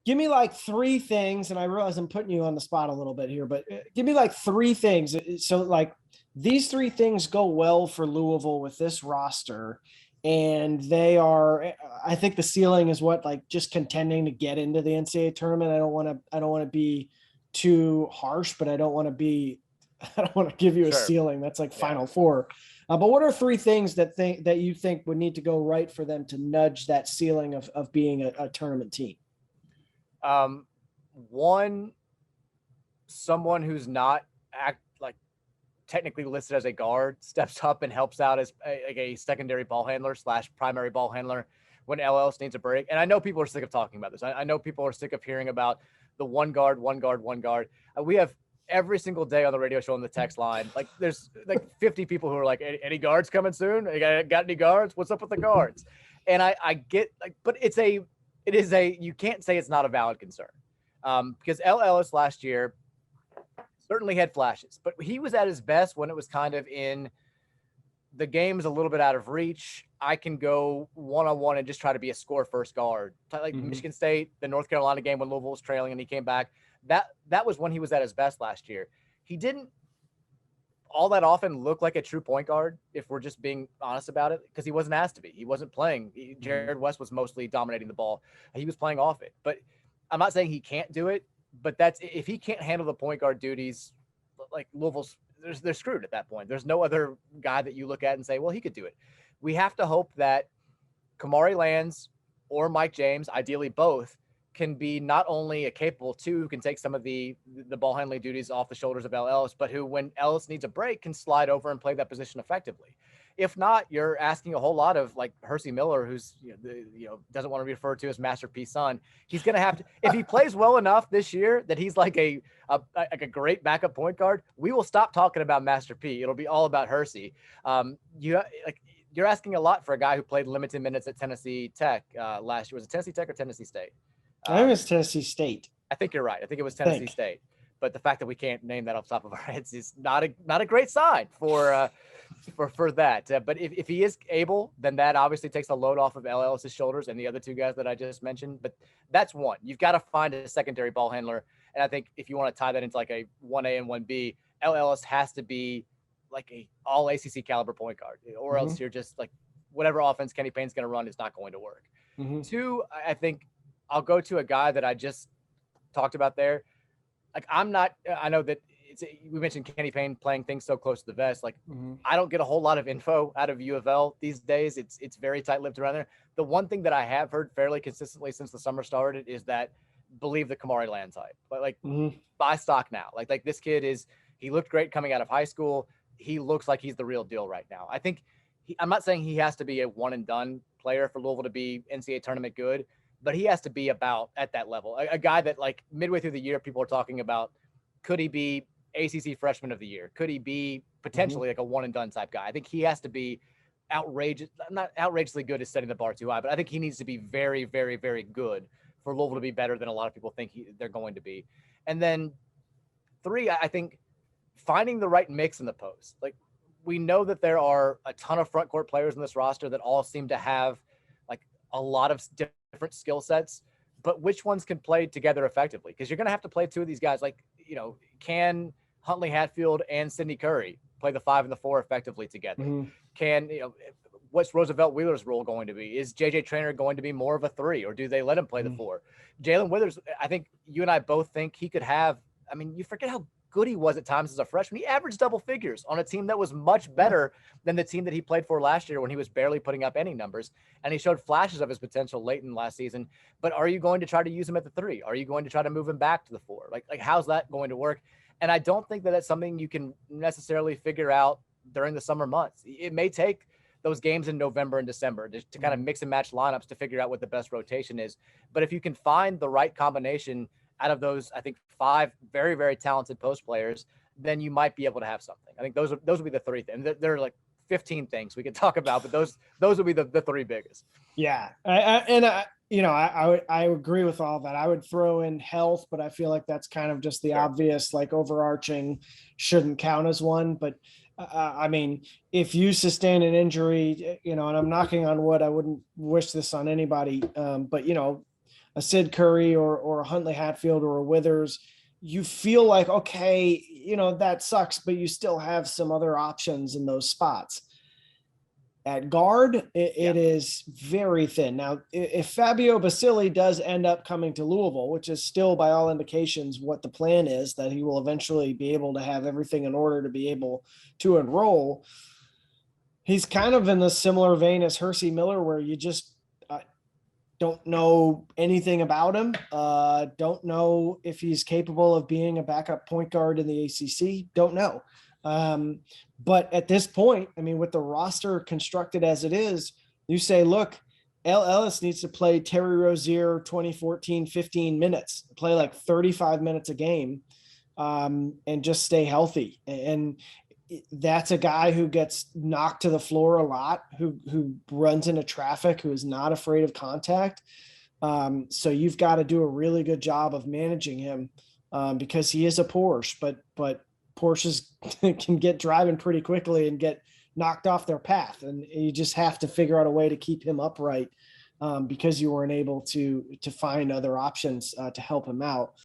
give me like three things, and I realize I'm putting you on the spot a little bit here, but give me like three things. So like these three things go well for Louisville with this roster, and they are. I think the ceiling is what, like, just contending to get into the NCAA tournament. I don't want to be too harsh, but I don't want to be. I don't want to give you a Sure. ceiling that's like Yeah. Final Four. But what are three things that you think would need to go right for them to nudge that ceiling of being a tournament team? Um, One, someone who's not like technically listed as a guard steps up and helps out as a secondary ball handler / primary ball handler when LLS needs a break. And I know people are sick of talking about this. I know people are sick of hearing about the one guard, one guard, one guard. We have every single day on the radio show on the text line, like there's like 50 people who are like, any guards coming soon? Got any guards? What's up with the guards? And I get like, but it is a, you can't say it's not a valid concern. Because LLS last year certainly had flashes, but he was at his best when it was kind of in the game's a little bit out of reach. I can go one-on-one and just try to be a score first guard. Like Mm-hmm. Michigan State, the North Carolina game when Louisville was trailing and he came back. That was when he was at his best last year. He didn't all that often look like a true point guard, if we're just being honest about it, because he wasn't asked to be. He wasn't playing. Mm-hmm. Jared West was mostly dominating the ball. He was playing off it. But I'm not saying he can't do it, but that's if he can't handle the point guard duties, like Louisville's, they're screwed at that point. There's no other guy that you look at and say, well, he could do it. We have to hope that Kamari Lands or Mike James, ideally both, can be not only a capable two who can take some of the ball handling duties off the shoulders of Ellis, but who, when Ellis needs a break, can slide over and play that position effectively. If not, you're asking a whole lot of like Hersey Miller, who's doesn't want to be referred to as Master P son. He's going to have to, if he plays well enough this year that he's like a great backup point guard, we will stop talking about Master P. It'll be all about Hersey. You're asking a lot for a guy who played limited minutes at Tennessee Tech last year. Was it Tennessee Tech or Tennessee State? I think Um, it's Tennessee State. I think you're right. I think it was I Tennessee think. State. But the fact that we can't name that off the top of our heads is not a great sign for that. But if he is able, then that obviously takes the load off of LLS's shoulders and the other two guys that I just mentioned. But that's one. You've got to find a secondary ball handler. And I think if you want to tie that into like a 1A and 1B, LLS has to be like a all ACC caliber point guard, or Mm-hmm. else you're just like whatever offense Kenny Payne's going to run is not going to work. Mm-hmm. Two, I think I'll go to a guy that I just talked about there. Like I'm not. I know that we mentioned Kenny Payne playing things so close to the vest. Like Mm-hmm. I don't get a whole lot of info out of U of L these days. It's very tight-lipped around there. The one thing that I have heard fairly consistently since the summer started is that believe the Kamari Lands hype. But like Mm-hmm. buy stock now. Like this kid is. He looked great coming out of high school. He looks like he's the real deal right now. I think. I'm not saying he has to be a one and done player for Louisville to be NCAA tournament good, but he has to be about at that level. A guy that like midway through the year, people are talking about, could he be ACC freshman of the year? Could he be Mm-hmm. potentially like a one and done type guy? I think he has to be outrageous, not outrageously good is setting the bar too high, but I think he needs to be very, very, very good for Louisville to be better than a lot of people think they're going to be. And then three, I think finding the right mix in the post. Like we know that there are a ton of front court players in this roster that all seem to have like a lot of different skill sets, but which ones can play together effectively? Because you're going to have to play two of these guys. Like, can Huntley Hatfield and Sidney Curry play the 5 and the 4 effectively together? Mm-hmm. Can, what's Roosevelt Wheeler's role going to be? Is JJ Traynor going to be more of a 3, or do they let him play the 4? Jalen Withers, I think you and I both think he could have, I mean, you forget how good he was at times as a freshman. He averaged double figures on a team that was much better than the team that he played for last year when he was barely putting up any numbers. And he showed flashes of his potential late in last season. But are you going to try to use him at the 3? Are you going to try to move him back to the 4? Like how's that going to work? And I don't think that that's something you can necessarily figure out during the summer months. It may take those games in November and December to kind of mix and match lineups to figure out what the best rotation is. But if you can find the right combination out of those, I think 5 very, very talented post players, then you might be able to have something. I think those would be the 3 things. There are like 15 things we could talk about, but those would be the 3 biggest. Yeah, I agree with all that. I would throw in health, but I feel like that's kind of just the Sure. obvious, like overarching, shouldn't count as one. But I mean, if you sustain an injury, and I'm knocking on wood, I wouldn't wish this on anybody. But a Sid Curry or a Huntley Hatfield or a Withers, you feel like, okay, that sucks, but you still have some other options in those spots. At guard, it is very thin. Now, if Fabio Basili does end up coming to Louisville, which is still by all indications what the plan is, that he will eventually be able to have everything in order to be able to enroll, he's kind of in the similar vein as Hersey Miller, where you just don't know anything about him. Don't know if he's capable of being a backup point guard in the ACC. Don't know. But at this point, I mean, with the roster constructed as it is, you say, look, L. Ellis needs to play Terry Rozier 2014, 15 minutes, play like 35 minutes a game, and just stay healthy. And that's a guy who gets knocked to the floor a lot, who runs into traffic, who is not afraid of contact. So you've got to do a really good job of managing him, because he is a Porsche, but Porsches can get driving pretty quickly and get knocked off their path. And you just have to figure out a way to keep him upright, because you weren't able to find other options to help him out.